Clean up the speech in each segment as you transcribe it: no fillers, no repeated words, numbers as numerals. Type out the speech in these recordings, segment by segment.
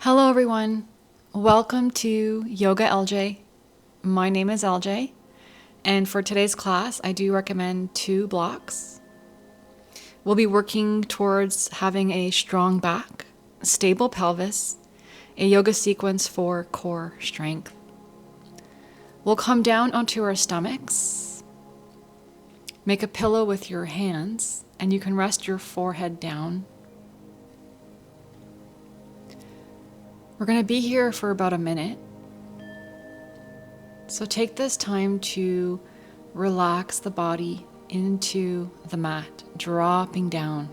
Hello everyone, welcome to Yoga LJ. My name is LJ, and for today's class I do recommend 2 blocks. We'll be working towards having a strong back, stable pelvis, a yoga sequence for core strength. We'll come down onto our stomachs, make a pillow with your hands, and you can rest your forehead down. We're going to be here for about a minute. So take this time to relax the body into the mat, dropping down.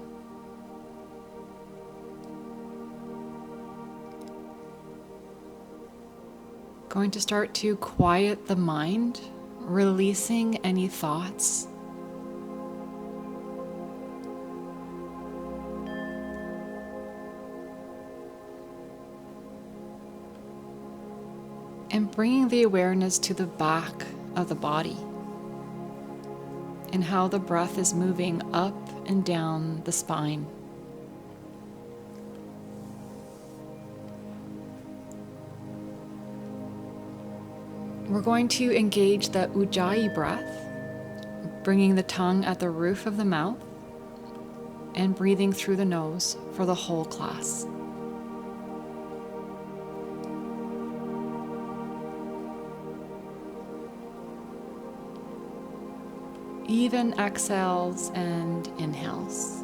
Going to start to quiet the mind, releasing any thoughts. And bringing the awareness to the back of the body and how the breath is moving up and down the spine. We're going to engage the Ujjayi breath, bringing the tongue at the roof of the mouth and breathing through the nose for the whole class. Even exhales and inhales.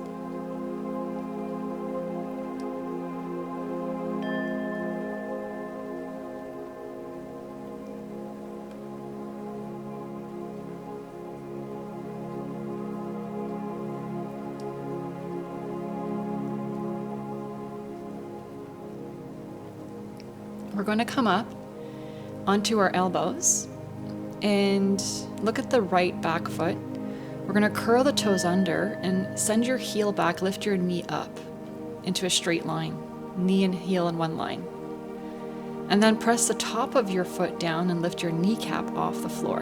We're going to come up onto our elbows and look at the right back foot. We're going to curl the toes under and send your heel back, lift your knee up into a straight line, knee and heel in one line. And then press the top of your foot down and lift your kneecap off the floor.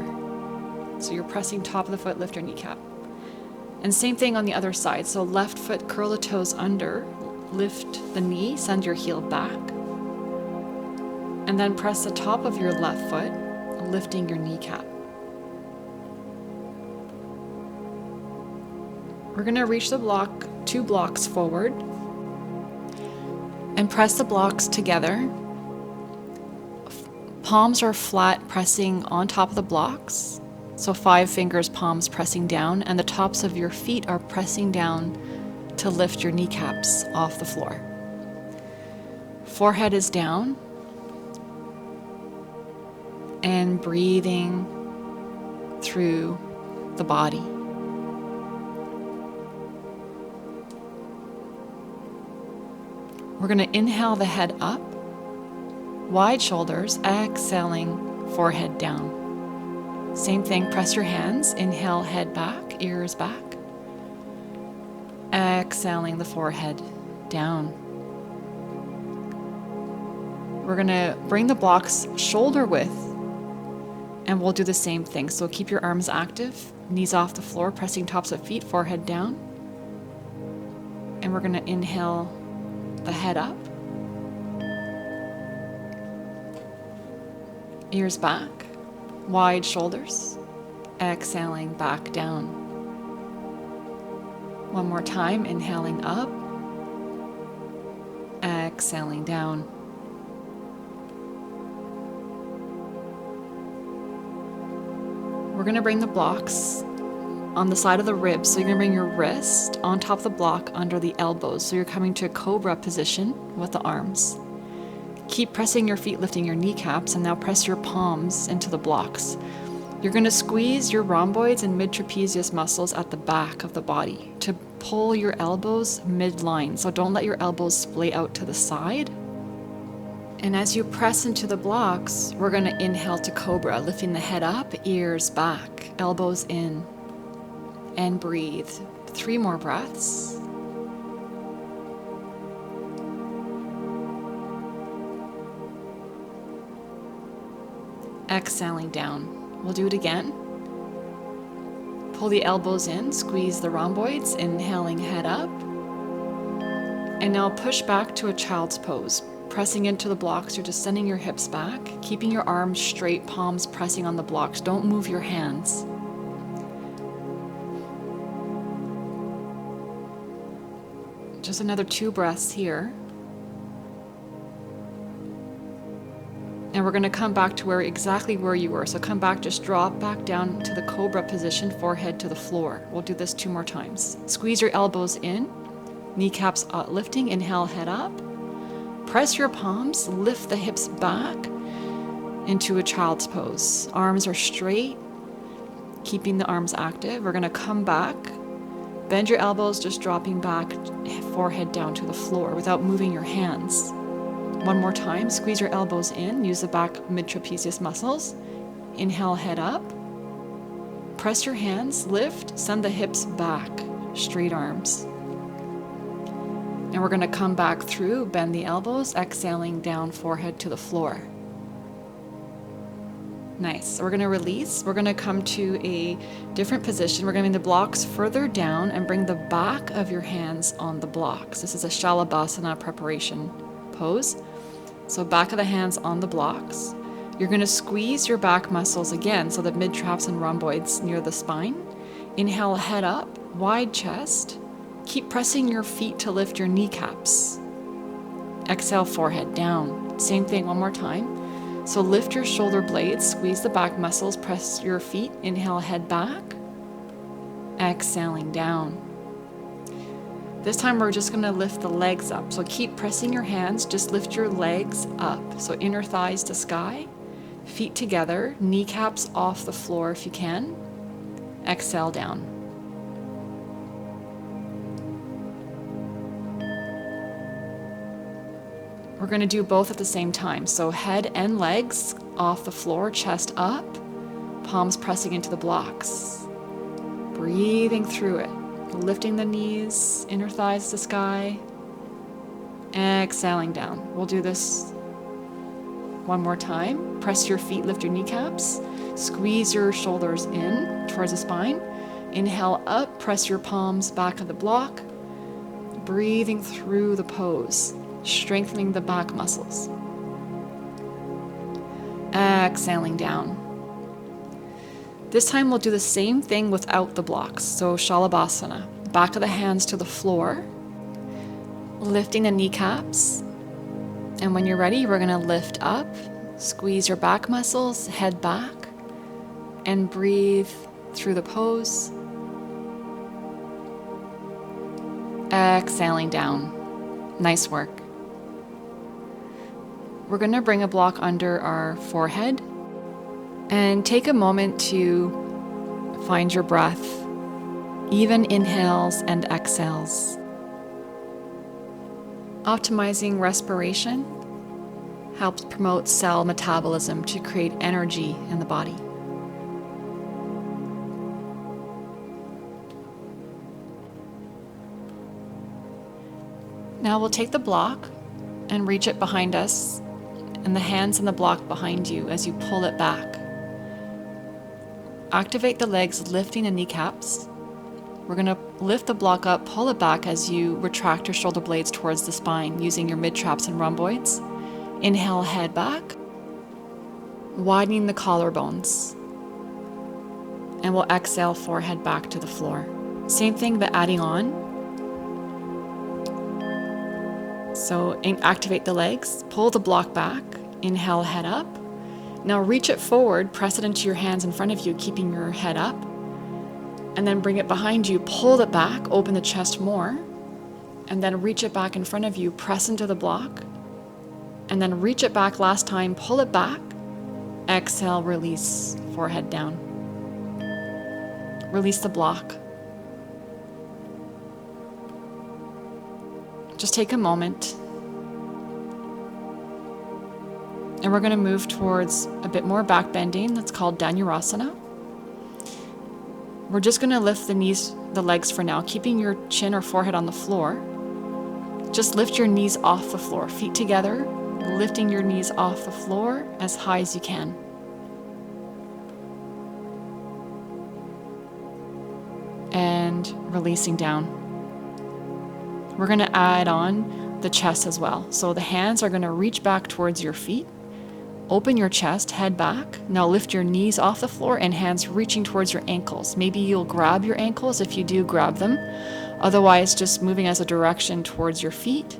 So you're pressing top of the foot, lift your kneecap. And same thing on the other side. So left foot, curl the toes under, lift the knee, send your heel back. And then press the top of your left foot, lifting your kneecap. We're going to reach the block 2 blocks forward and press the blocks together. Palms are flat, pressing on top of the blocks. So 5 fingers, palms pressing down, and the tops of your feet are pressing down to lift your kneecaps off the floor. Forehead is down. And breathing through the body. We're going to inhale the head up, wide shoulders, exhaling forehead down. Same thing, press your hands, inhale head back, ears back. Exhaling the forehead down. We're going to bring the blocks shoulder width, and we'll do the same thing. So keep your arms active, knees off the floor, pressing tops of feet, forehead down. And we're going to inhale the head up, ears back, wide shoulders, exhaling back down. One more time, inhaling up, exhaling down. We're going to bring the blocks on the side of the ribs. So you're going to bring your wrist on top of the block under the elbows. So you're coming to a cobra position with the arms. Keep pressing your feet, lifting your kneecaps, and now press your palms into the blocks. You're going to squeeze your rhomboids and mid-trapezius muscles at the back of the body to pull your elbows midline. So don't let your elbows splay out to the side. And as you press into the blocks, we're going to inhale to cobra, lifting the head up, ears back, elbows in, and breathe. 3 more breaths. Exhaling down. We'll do it again. Pull the elbows in, squeeze the rhomboids, inhaling head up. And now push back to a child's pose. pressing into the blocks, you're just sending your hips back, keeping your arms straight, palms pressing on the blocks. Don't move your hands. Just another 2 breaths here. And we're going to come back to exactly where you were. So come back, just drop back down to the cobra position, forehead to the floor. We'll do this 2 more times. Squeeze your elbows in, kneecaps lifting, inhale, head up. Press your palms, lift the hips back into a child's pose. Arms are straight, keeping the arms active. We're going to come back, bend your elbows, just dropping back, forehead down to the floor without moving your hands. 1 more time, squeeze your elbows in, use the back mid-trapezius muscles. Inhale, head up. Press your hands, lift, send the hips back, straight arms. And we're going to come back through, bend the elbows, exhaling down, forehead to the floor. Nice. We're going to release. We're going to come to a different position. We're going to bring the blocks further down and bring the back of your hands on the blocks. This is a shalabasana preparation pose. So back of the hands on the blocks. You're going to squeeze your back muscles again, so the mid-traps and rhomboids near the spine. Inhale, head up, wide chest. Keep pressing your feet to lift your kneecaps. Exhale, forehead down. Same thing 1 more time. So lift your shoulder blades, squeeze the back muscles, press your feet. Inhale, head back. Exhaling down. This time we're just going to lift the legs up. So keep pressing your hands, just lift your legs up. So inner thighs to sky, feet together, kneecaps off the floor if you can. Exhale down. We're going to do both at the same time. So head and legs off the floor, chest up, palms pressing into the blocks. Breathing through it. Lifting the knees, inner thighs to sky. Exhaling down. We'll do this 1 more time. Press your feet, lift your kneecaps. Squeeze your shoulders in towards the spine. Inhale up, press your palms back of the block. Breathing through the pose, strengthening the back muscles. Exhaling down. This time we'll do the same thing without the blocks. So shalabasana, back of the hands to the floor, lifting the kneecaps. And when you're ready, we're gonna lift up, squeeze your back muscles, head back, and breathe through the pose. Exhaling down. Nice work. We're gonna bring a block under our forehead and take a moment to find your breath, even inhales and exhales. Optimizing respiration helps promote cell metabolism to create energy in the body. Now we'll take the block and reach it behind us, and the hands in the block behind you as you pull it back. Activate the legs, lifting the kneecaps. We're going to lift the block up, pull it back as you retract your shoulder blades towards the spine using your mid-traps and rhomboids. Inhale, head back, widening the collarbones. And we'll exhale, forehead back to the floor. Same thing, but adding on. So activate the legs, pull the block back, inhale, head up. Now reach it forward, press it into your hands in front of you, keeping your head up. And then bring it behind you, pull it back, open the chest more. And then reach it back in front of you, press into the block. And then reach it back last time, pull it back. Exhale, release, forehead down. Release the block. Just take a moment. And we're going to move towards a bit more back bending. That's called Dhanurasana. We're just going to lift the legs for now, keeping your chin or forehead on the floor. Just lift your knees off the floor, feet together, lifting your knees off the floor as high as you can. And releasing down. We're going to add on the chest as well. So the hands are going to reach back towards your feet. Open your chest, head back. Now lift your knees off the floor and hands reaching towards your ankles. Maybe you'll grab your ankles. If you do, grab them. Otherwise, just moving as a direction towards your feet.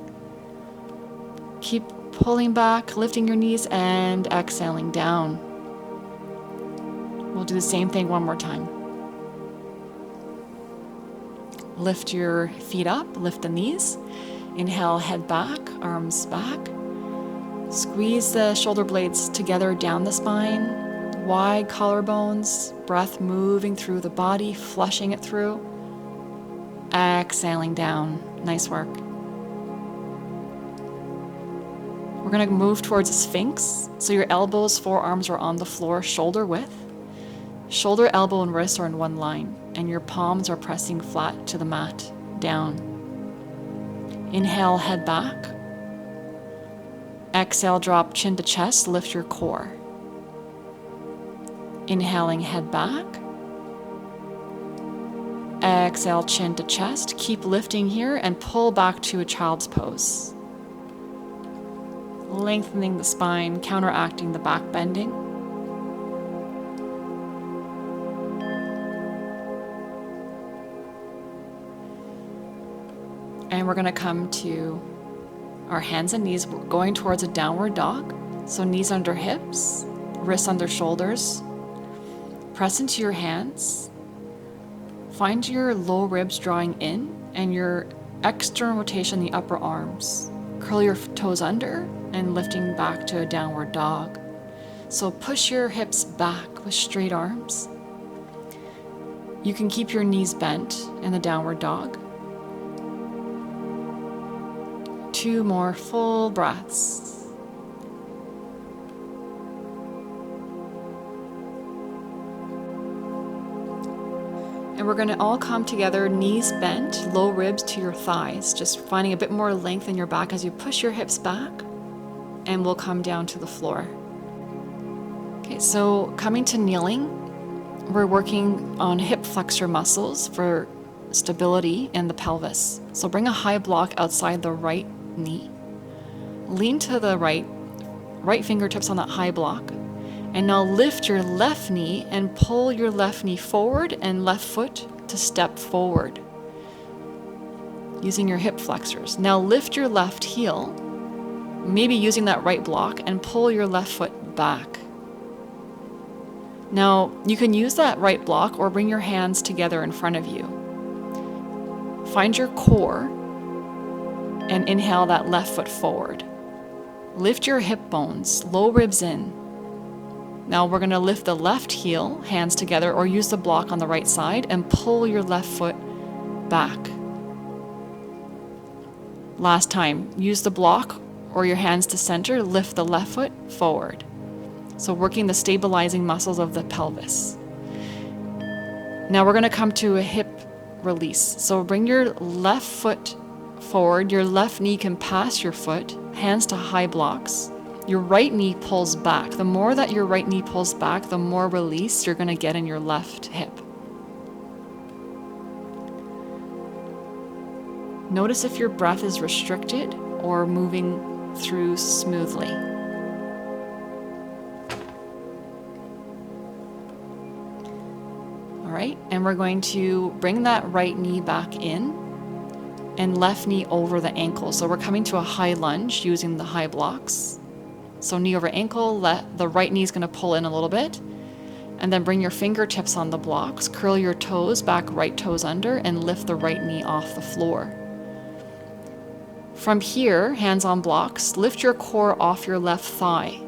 Keep pulling back, lifting your knees, and exhaling down. We'll do the same thing one more time. Lift your feet up, lift the knees. Inhale, head back, arms back. Squeeze the shoulder blades together down the spine. Wide collarbones, breath moving through the body, flushing it through. Exhaling down. Nice work. We're going to move towards a sphinx. So your elbows, forearms are on the floor, shoulder width. Shoulder, elbow, and wrist are in one line, and your palms are pressing flat to the mat, down. Inhale, head back. Exhale, drop chin to chest, lift your core. Inhaling, head back. Exhale, chin to chest. Keep lifting here and pull back to a child's pose. Lengthening the spine, counteracting the back bending. And we're going to come to our hands and knees. We're going towards a downward dog. So knees under hips, wrists under shoulders. Press into your hands. Find your low ribs drawing in and your external rotation in the upper arms. Curl your toes under and lifting back to a downward dog. So push your hips back with straight arms. You can keep your knees bent in the downward dog. 2 more full breaths. And we're going to all come together, knees bent, low ribs to your thighs, just finding a bit more length in your back as you push your hips back, and we'll come down to the floor. Okay, so coming to kneeling, we're working on hip flexor muscles for stability in the pelvis. So bring a high block outside the right knee. Lean to the right fingertips on that high block. And now lift your left knee and pull your left knee forward and left foot to step forward using your hip flexors. Now lift your left heel, maybe using that right block, and pull your left foot back. Now you can use that right block or bring your hands together in front of you. Find your core and inhale that left foot forward. Lift your hip bones, low ribs in. Now we're going to lift the left heel, hands together, or use the block on the right side and pull your left foot back. Last time, use the block or your hands to center, lift the left foot forward. So working the stabilizing muscles of the pelvis. Now we're going to come to a hip release. So bring your left foot forward, your left knee can pass your foot, hands to high blocks. Your right knee pulls back. The more that your right knee pulls back, the more release you're going to get in your left hip. Notice if your breath is restricted or moving through smoothly. All right, and we're going to bring that right knee back in and left knee over the ankle. So we're coming to a high lunge using the high blocks. So knee over ankle, the right knee is going to pull in a little bit, and then bring your fingertips on the blocks, curl your toes back, right toes under, and lift the right knee off the floor. From here, hands on blocks, lift your core off your left thigh.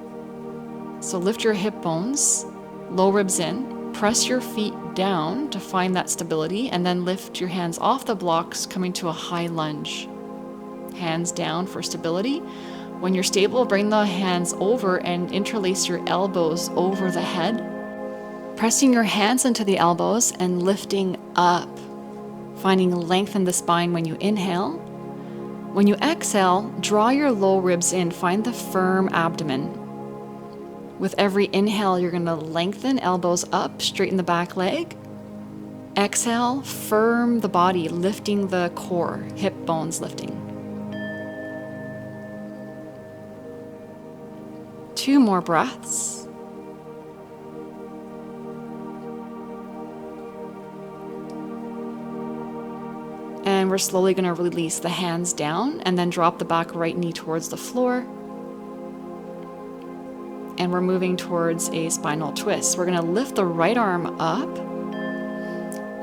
So lift your hip bones, low ribs in, press your feet down to find that stability, and then lift your hands off the blocks, coming to a high lunge. Hands down for stability. When you're stable, bring the hands over and interlace your elbows over the head, pressing your hands into the elbows and lifting up, finding length in the spine when you inhale. When you exhale, draw your low ribs in, find the firm abdomen. With every inhale, you're going to lengthen, elbows up, straighten the back leg. Exhale, firm the body, lifting the core, hip bones lifting. 2 more breaths. And we're slowly going to release the hands down and then drop the back right knee towards the floor. And we're moving towards a spinal twist. We're going to lift the right arm up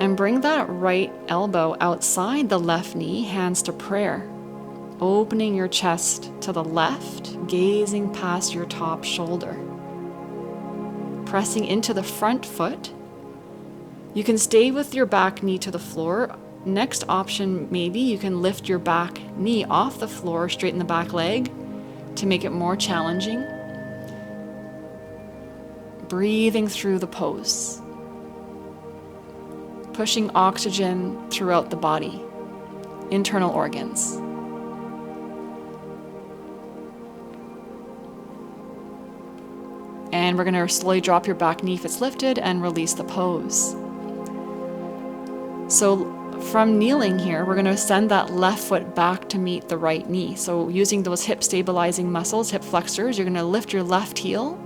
and bring that right elbow outside the left knee, hands to prayer. Opening your chest to the left, gazing past your top shoulder. Pressing into the front foot. You can stay with your back knee to the floor. Next option, maybe you can lift your back knee off the floor, straighten the back leg to make it more challenging. Breathing through the pose. Pushing oxygen throughout the body, internal organs. And we're going to slowly drop your back knee if it's lifted and release the pose. So from kneeling here, we're going to send that left foot back to meet the right knee. So using those hip stabilizing muscles, hip flexors, you're going to lift your left heel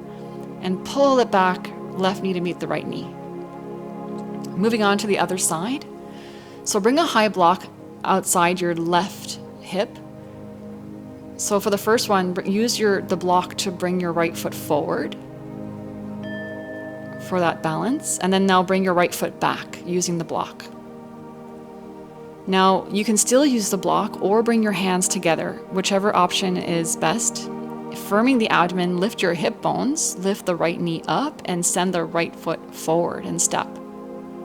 and pull it back, left knee to meet the right knee. Moving on to the other side. So bring a high block outside your left hip. So for the first one, use the block to bring your right foot forward for that balance. And then now bring your right foot back using the block. Now you can still use the block or bring your hands together, whichever option is best. Firming the abdomen, lift your hip bones, lift the right knee up and send the right foot forward and step.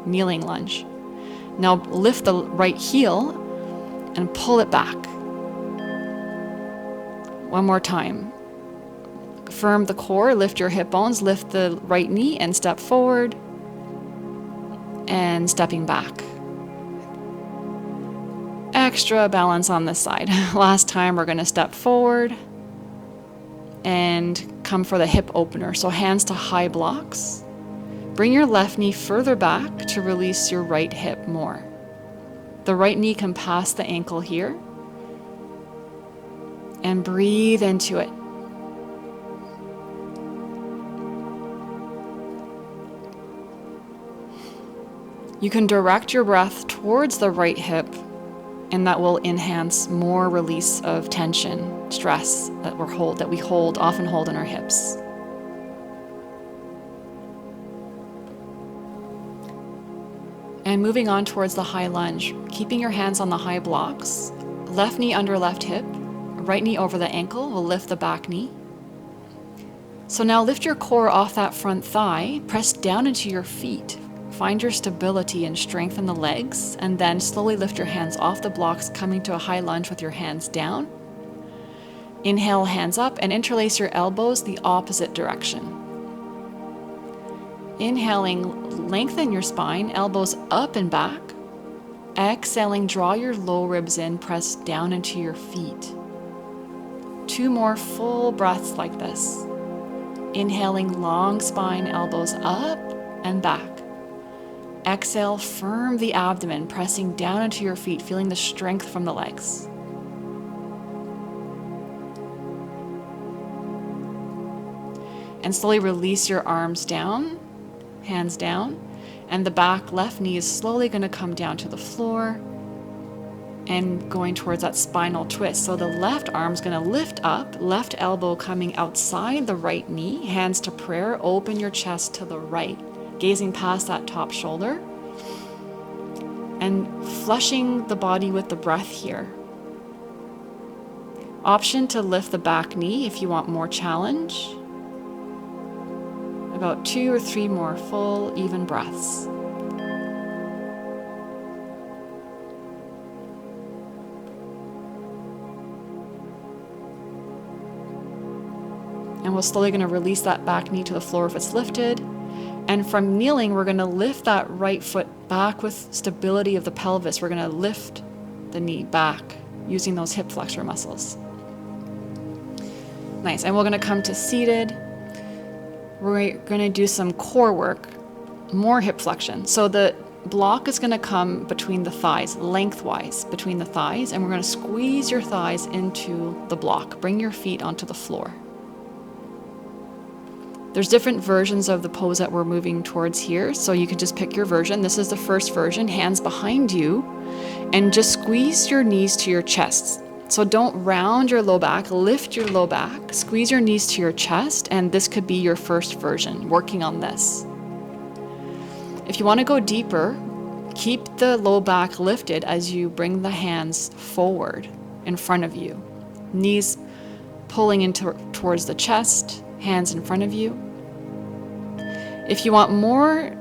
Kneeling lunge. Now lift the right heel and pull it back. One more time. Firm the core, lift your hip bones, lift the right knee and step forward and stepping back. Extra balance on this side. Last time we're going to step forward and come for the hip opener. So hands to high blocks. Bring your left knee further back to release your right hip more. The right knee can pass the ankle here. And breathe into it. You can direct your breath towards the right hip, and that will enhance more release of tension, stress that we often hold in our hips. And moving on towards the high lunge, keeping your hands on the high blocks, left knee under left hip, right knee over the ankle will lift the back knee. So now lift your core off that front thigh, press down into your feet. Find your stability and strengthen the legs, and then slowly lift your hands off the blocks, coming to a high lunge with your hands down. Inhale, hands up, and interlace your elbows the opposite direction. Inhaling, lengthen your spine, elbows up and back. Exhaling, draw your low ribs in, press down into your feet. 2 more full breaths like this. Inhaling, long spine, elbows up and back. Exhale, firm the abdomen, pressing down into your feet, feeling the strength from the legs. And slowly release your arms down, hands down, and the back left knee is slowly going to come down to the floor and going towards that spinal twist. So the left arm's going to lift up, left elbow coming outside the right knee, hands to prayer, open your chest to the right. Gazing past that top shoulder and flushing the body with the breath here. Option to lift the back knee if you want more challenge. About 2 or 3 more full, even breaths. And we're slowly going to release that back knee to the floor if it's lifted. And from kneeling, we're going to lift that right foot back with stability of the pelvis. We're going to lift the knee back using those hip flexor muscles. Nice. And we're going to come to seated. We're going to do some core work, more hip flexion. So the block is going to come between the thighs, lengthwise between the thighs, and we're going to squeeze your thighs into the block. Bring your feet onto the floor. There's different versions of the pose that we're moving towards here, so you can just pick your version. This is the first version, hands behind you, and just squeeze your knees to your chest. So don't round your low back, lift your low back, squeeze your knees to your chest, and this could be your first version, working on this. If you want to go deeper, keep the low back lifted as you bring the hands forward in front of you. Knees pulling into towards the chest, hands in front of you. If you want more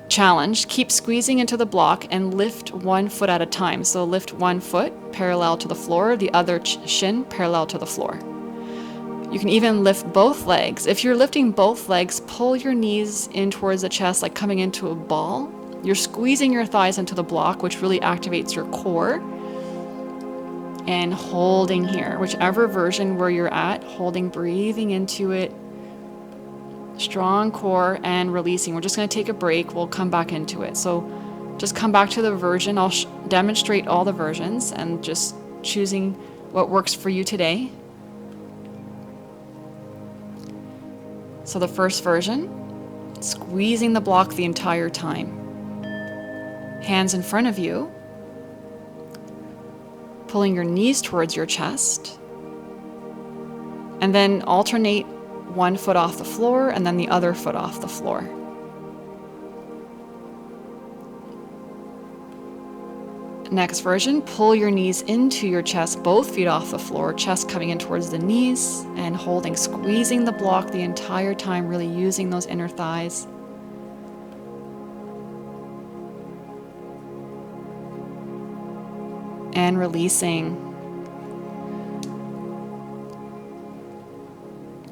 challenge, keep squeezing into the block and lift one foot at a time. So lift one foot parallel to the floor, the other shin parallel to the floor. You can even lift both legs. If you're lifting both legs, pull your knees in towards the chest like coming into a ball. You're squeezing your thighs into the block, which really activates your core. And holding here, whichever version where you're at, holding, breathing into it. Strong core and releasing. We're just going to take a break. We'll come back into it. So just come back to the version. I'll demonstrate all the versions and just choosing what works for you today. So the first version, squeezing the block the entire time. Hands in front of you. Pulling your knees towards your chest. And then alternate one foot off the floor and then the other foot off the floor. Next version, pull your knees into your chest, both feet off the floor, chest coming in towards the knees and holding, squeezing the block the entire time, really using those inner thighs. And releasing.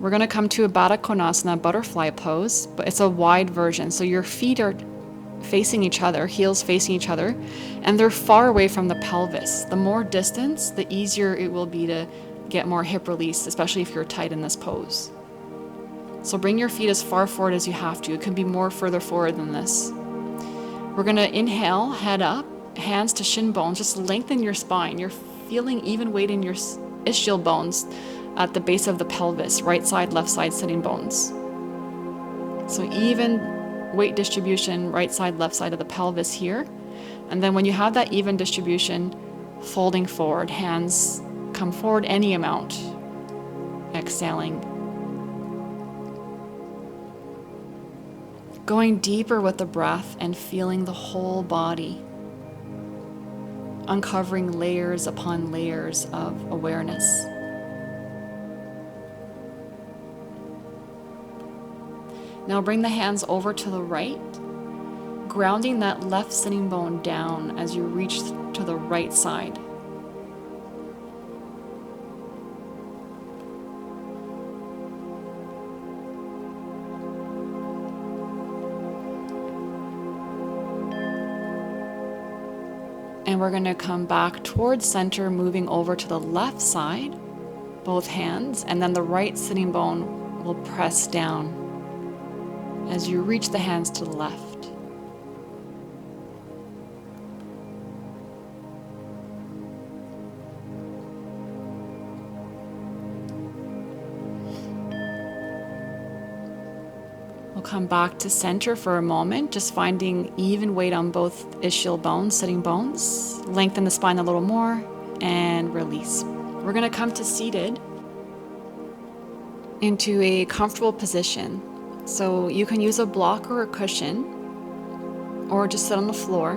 We're going to come to a Baddha Konasana, butterfly pose, but it's a wide version. So your feet are facing each other, heels facing each other, and they're far away from the pelvis. The more distance, the easier it will be to get more hip release, especially if you're tight in this pose. So bring your feet as far forward as you have to. It can be more further forward than this. We're going to inhale, head up, hands to shin bones, just lengthen your spine. You're feeling even weight in your ischial bones at the base of the pelvis, right side, left side sitting bones. So even weight distribution, right side, left side of the pelvis here. And then when you have that even distribution, folding forward, hands come forward any amount, exhaling. Going deeper with the breath and feeling the whole body. Uncovering layers upon layers of awareness. Now bring the hands over to the right, grounding that left sitting bone down as you reach to the right side. And we're going to come back towards center, moving over to the left side, both hands, and then the right sitting bone will press down as you reach the hands to the left. We'll come back to center for a moment, just finding even weight on both ischial bones, sitting bones. Lengthen the spine a little more and release. We're going to come to seated into a comfortable position. So you can use a block or a cushion, or just sit on the floor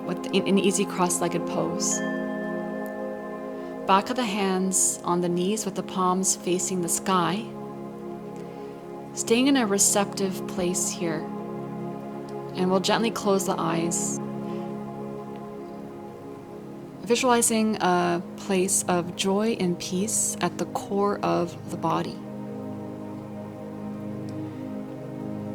with an easy cross-legged pose. Back of the hands on the knees with the palms facing the sky. Staying in a receptive place here. And we'll gently close the eyes. Visualizing a place of joy and peace at the core of the body.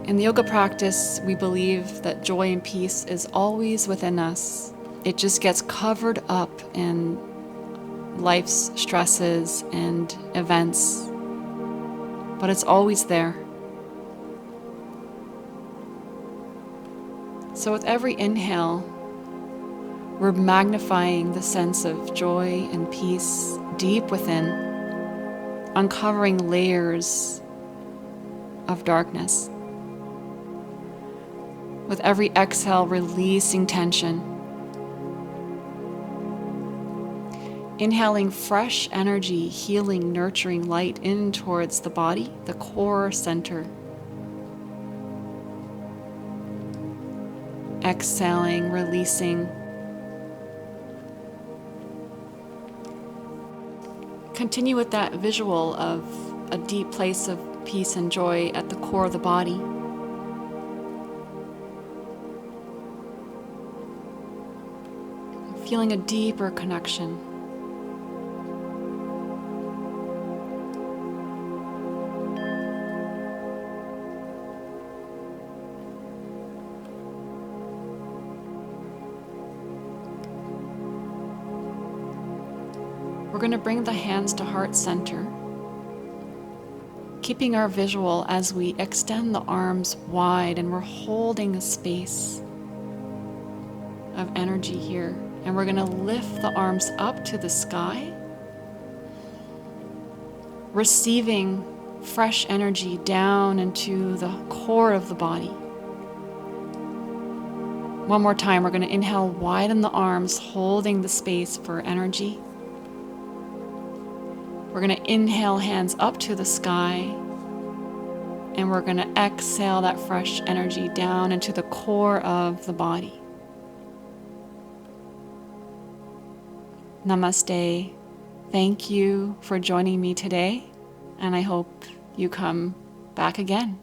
In the yoga practice, we believe that joy and peace is always within us. It just gets covered up in life's stresses and events, but it's always there. So with every inhale, we're magnifying the sense of joy and peace deep within, uncovering layers of darkness. With every exhale, releasing tension. Inhaling fresh energy, healing, nurturing light in towards the body, the core center. Exhaling, releasing. Continue with that visual of a deep place of peace and joy at the core of the body. Feeling a deeper connection. We're going to bring the hands to heart center, keeping our visual as we extend the arms wide, and we're holding a space of energy here. And we're going to lift the arms up to the sky, receiving fresh energy down into the core of the body. One more time, we're going to inhale, widen the arms, holding the space for energy. We're going to inhale, hands up to the sky, and we're going to exhale that fresh energy down into the core of the body. Namaste. Thank you for joining me today, and I hope you come back again.